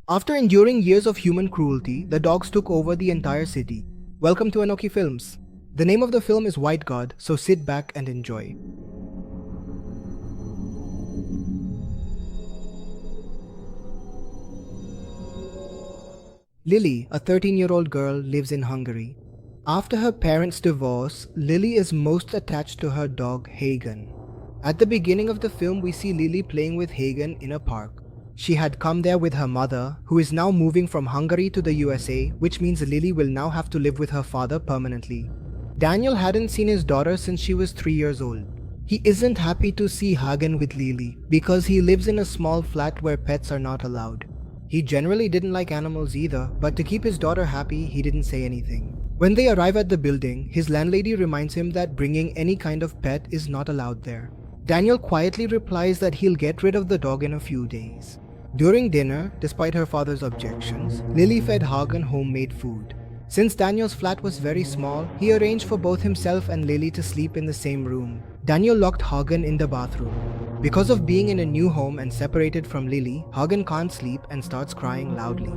After enduring years of human cruelty, the dogs took over the entire city. Welcome to Anoki Films. The name of the film is White God, so sit back and enjoy. Lily, a 13-year-old girl, lives in Hungary. After her parents' divorce, Lily is most attached to her dog Hagen. At the beginning of the film, we see Lily playing with Hagen in a park. She had come there with her mother, who is now moving from Hungary to the USA, which means Lily will now have to live with her father permanently. Daniel hadn't seen his daughter since she was 3 years old. He isn't happy to see Hagen with Lily because he lives in a small flat where pets are not allowed. He generally didn't like animals either, but to keep his daughter happy, he didn't say anything. When they arrive at the building, his landlady reminds him that bringing any kind of pet is not allowed there. Daniel quietly replies that he'll get rid of the dog in a few days. During dinner, despite her father's objections, Lily fed Hagen homemade food. Since Daniel's flat was very small, he arranged for both himself and Lily to sleep in the same room. Daniel locked Hagen in the bathroom. Because of being in a new home and separated from Lily, Hagen can't sleep and starts crying loudly.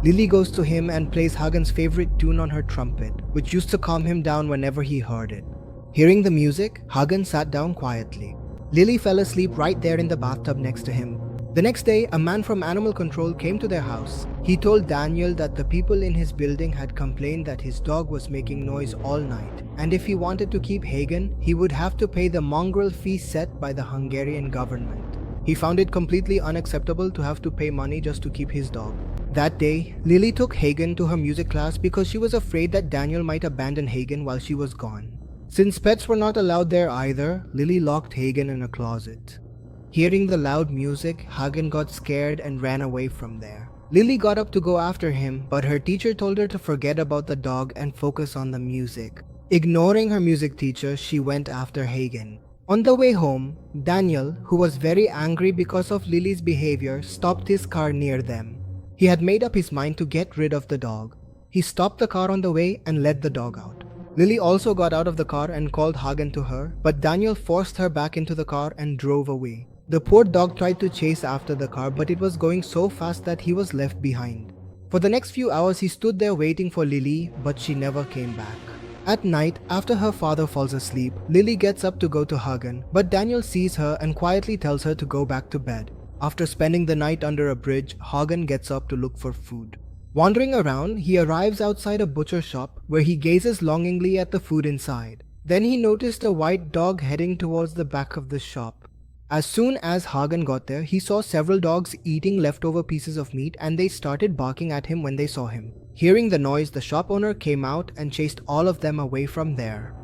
Lily goes to him and plays Hagen's favorite tune on her trumpet, which used to calm him down whenever he heard it. Hearing the music, Hagen sat down quietly. Lily fell asleep right there in the bathtub next to him. The next day, a man from animal control came to their house. He told Daniel that the people in his building had complained that his dog was making noise all night, and if he wanted to keep Hagen, he would have to pay the mongrel fee set by the Hungarian government. He found it completely unacceptable to have to pay money just to keep his dog. That day, Lily took Hagen to her music class because she was afraid that Daniel might abandon Hagen while she was gone. Since pets were not allowed there either, Lily locked Hagen in a closet. Hearing the loud music, Hagen got scared and ran away from there. Lily got up to go after him, but her teacher told her to forget about the dog and focus on the music. Ignoring her music teacher, she went after Hagen. On the way home, Daniel, who was very angry because of Lily's behavior, stopped his car near them. He had made up his mind to get rid of the dog. He stopped the car on the way and let the dog out. Lily also got out of the car and called Hagen to her, but Daniel forced her back into the car and drove away. The poor dog tried to chase after the car, but it was going so fast that he was left behind. For the next few hours, he stood there waiting for Lily, but she never came back. At night, after her father falls asleep, Lily gets up to go to Hagen, but Daniel sees her and quietly tells her to go back to bed. After spending the night under a bridge, Hagen gets up to look for food. Wandering around, he arrives outside a butcher shop where he gazes longingly at the food inside. Then he noticed a white dog heading towards the back of the shop. As soon as Hagen got there, he saw several dogs eating leftover pieces of meat and they started barking at him when they saw him. Hearing the noise, the shop owner came out and chased all of them away from there.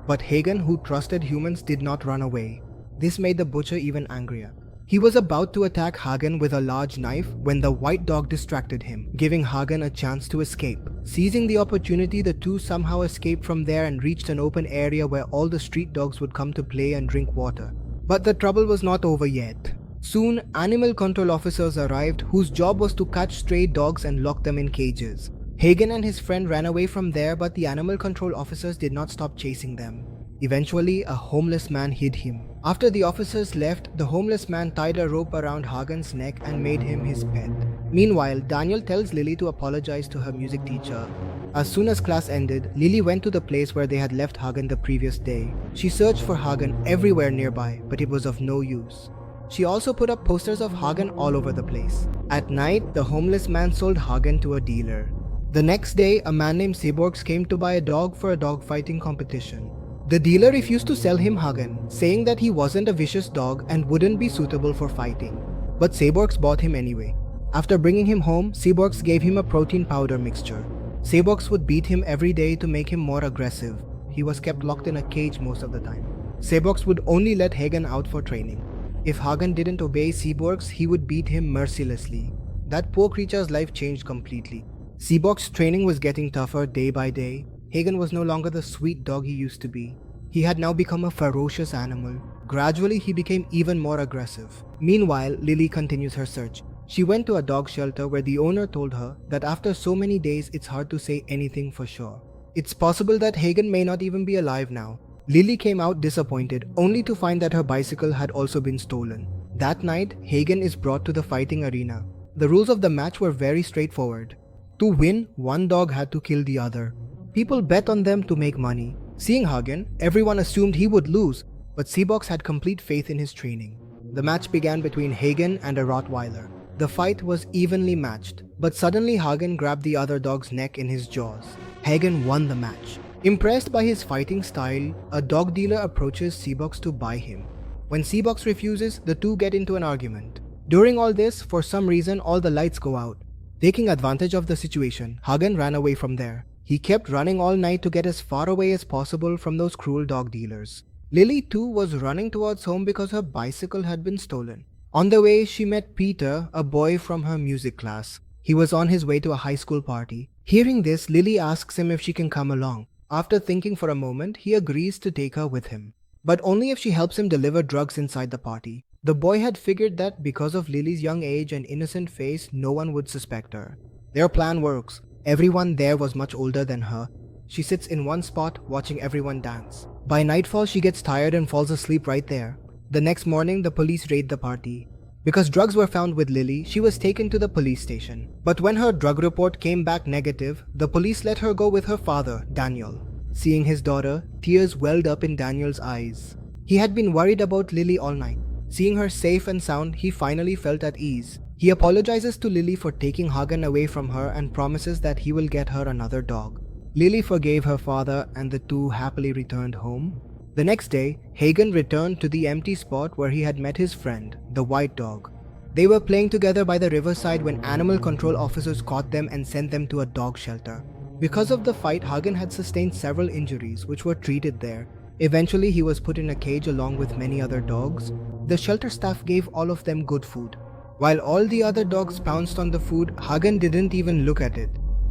But Hagen, who trusted humans, did not run away. This made the butcher even angrier. He was about to attack Hagen with a large knife when the white dog distracted him, giving Hagen a chance to escape. Seizing the opportunity, the two somehow escaped from there and reached an open area where all the street dogs would come to play and drink water. But the trouble was not over yet. Soon, animal control officers arrived whose job was to catch stray dogs and lock them in cages. Hagen and his friend ran away from there, but the animal control officers did not stop chasing them. Eventually, a homeless man hid him. After the officers left, the homeless man tied a rope around Hagen's neck and made him his pet. Meanwhile, Daniel tells Lily to apologize to her music teacher. As soon as class ended, Lily went to the place where they had left Hagen the previous day. She searched for Hagen everywhere nearby, but it was of no use. She also put up posters of Hagen all over the place. At night, the homeless man sold Hagen to a dealer. The next day, a man named Seborgs came to buy a dog for a dogfighting competition. The dealer refused to sell him Hagen, saying that he wasn't a vicious dog and wouldn't be suitable for fighting. But Seborgs bought him anyway. After bringing him home, Seborgs gave him a protein powder mixture. Seborgs would beat him every day to make him more aggressive. He was kept locked in a cage most of the time. Seborgs would only let Hagen out for training. If Hagen didn't obey Seborgs, he would beat him mercilessly. That poor creature's life changed completely. Seborgs' training was getting tougher day by day. Hagen was no longer the sweet dog he used to be. He had now become a ferocious animal. Gradually, he became even more aggressive. Meanwhile, Lily continues her search. She went to a dog shelter where the owner told her that after so many days, it's hard to say anything for sure. It's possible that Hagen may not even be alive now. Lily came out disappointed, only to find that her bicycle had also been stolen. That night, Hagen is brought to the fighting arena. The rules of the match were very straightforward. To win, one dog had to kill the other. People bet on them to make money. Seeing Hagen, everyone assumed he would lose, but Seabox had complete faith in his training. The match began between Hagen and a Rottweiler. The fight was evenly matched, but suddenly Hagen grabbed the other dog's neck in his jaws. Hagen won the match. Impressed by his fighting style, a dog dealer approaches Seabox to buy him. When Seabox refuses, the two get into an argument. During all this, for some reason, all the lights go out. Taking advantage of the situation, Hagen ran away from there. He kept running all night to get as far away as possible from those cruel dog dealers. Lily too was running towards home because her bicycle had been stolen. On the way, she met Peter, a boy from her music class. He was on his way to a high school party. Hearing this, Lily asks him if she can come along. After thinking for a moment, he agrees to take her with him, but only if she helps him deliver drugs inside the party. The boy had figured that because of Lily's young age and innocent face, no one would suspect her. Their plan works. Everyone there was much older than her. She sits in one spot watching everyone dance. By nightfall, she gets tired and falls asleep right there. The next morning, the police raid the party. Because drugs were found with Lily, she was taken to the police station. But when her drug report came back negative, the police let her go with her father, Daniel. Seeing his daughter, tears welled up in Daniel's eyes. He had been worried about Lily all night. Seeing her safe and sound, he finally felt at ease. He apologizes to Lily for taking Hagen away from her and promises that he will get her another dog. Lily forgave her father and the two happily returned home. The next day, Hagen returned to the empty spot where he had met his friend, the white dog. They were playing together by the riverside when animal control officers caught them and sent them to a dog shelter. Because of the fight, Hagen had sustained several injuries which were treated there. Eventually, he was put in a cage along with many other dogs. The shelter staff gave all of them good food. While all the other dogs pounced on the food, Hagen didn't even look at it.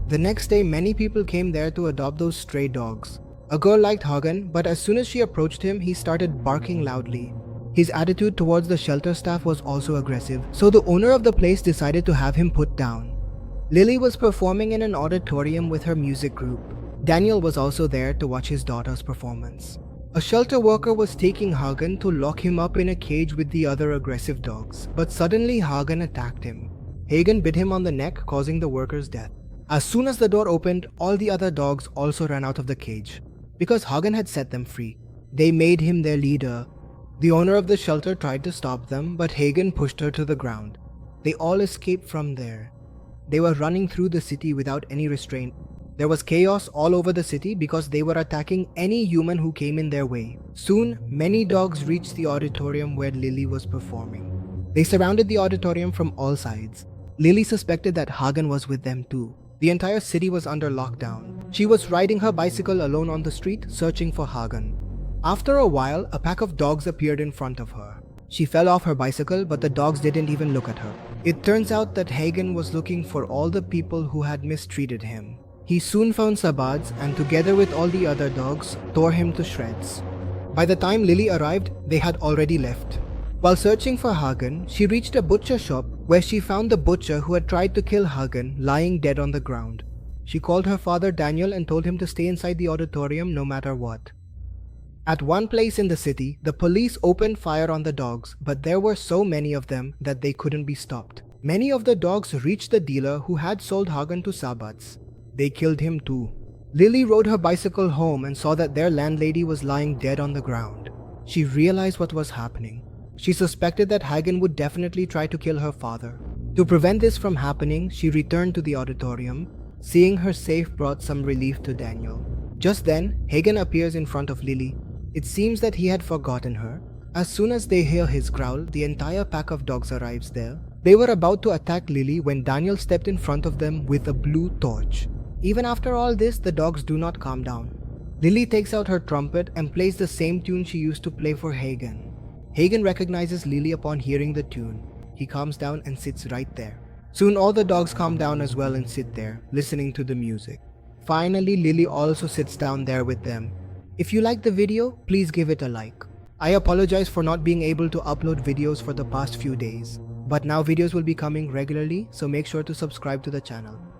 The next day, many people came there to adopt those stray dogs. A girl liked Hagen, but as soon as she approached him, he started barking loudly. His attitude towards the shelter staff was also aggressive, so the owner of the place decided to have him put down. Lily was performing in an auditorium with her music group. Daniel was also there to watch his daughter's performance. A shelter worker was taking Hagen to lock him up in a cage with the other aggressive dogs, but suddenly Hagen attacked him. Hagen bit him on the neck, causing the worker's death. As soon as the door opened, all the other dogs also ran out of the cage. Because Hagen had set them free, they made him their leader. The owner of the shelter tried to stop them, but Hagen pushed her to the ground. They all escaped from there. They were running through the city without any restraint. There was chaos all over the city because they were attacking any human who came in their way. Soon, many dogs reached the auditorium where Lily was performing. They surrounded the auditorium from all sides. Lily suspected that Hagen was with them too. The entire city was under lockdown. She was riding her bicycle alone on the street, searching for Hagen. After a while, a pack of dogs appeared in front of her. She fell off her bicycle, but the dogs didn't even look at her. It turns out that Hagen was looking for all the people who had mistreated him. He soon found Sabaz and together with all the other dogs, tore him to shreds. By the time Lily arrived, they had already left. While searching for Hagen, she reached a butcher shop where she found the butcher who had tried to kill Hagen lying dead on the ground. She called her father Daniel and told him to stay inside the auditorium no matter what. At one place in the city, the police opened fire on the dogs, but there were so many of them that they couldn't be stopped. Many of the dogs reached the dealer who had sold Hagen to Sabaz. They killed him too. Lily rode her bicycle home and saw that their landlady was lying dead on the ground. She realized what was happening. She suspected that Hagen would definitely try to kill her father. To prevent this from happening, she returned to the auditorium. Seeing her safe brought some relief to Daniel. Just then, Hagen appears in front of Lily. It seems that he had forgotten her. As soon as they hear his growl, the entire pack of dogs arrives there. They were about to attack Lily when Daniel stepped in front of them with a blue torch. Even after all this, the dogs do not calm down. Lily takes out her trumpet and plays the same tune she used to play for Hagen. Hagen recognizes Lily upon hearing the tune. He calms down and sits right there. Soon all the dogs calm down as well and sit there, listening to the music. Finally, Lily also sits down there with them. If you liked the video, please give it a like. I apologize for not being able to upload videos for the past few days, but now videos will be coming regularly, so make sure to subscribe to the channel.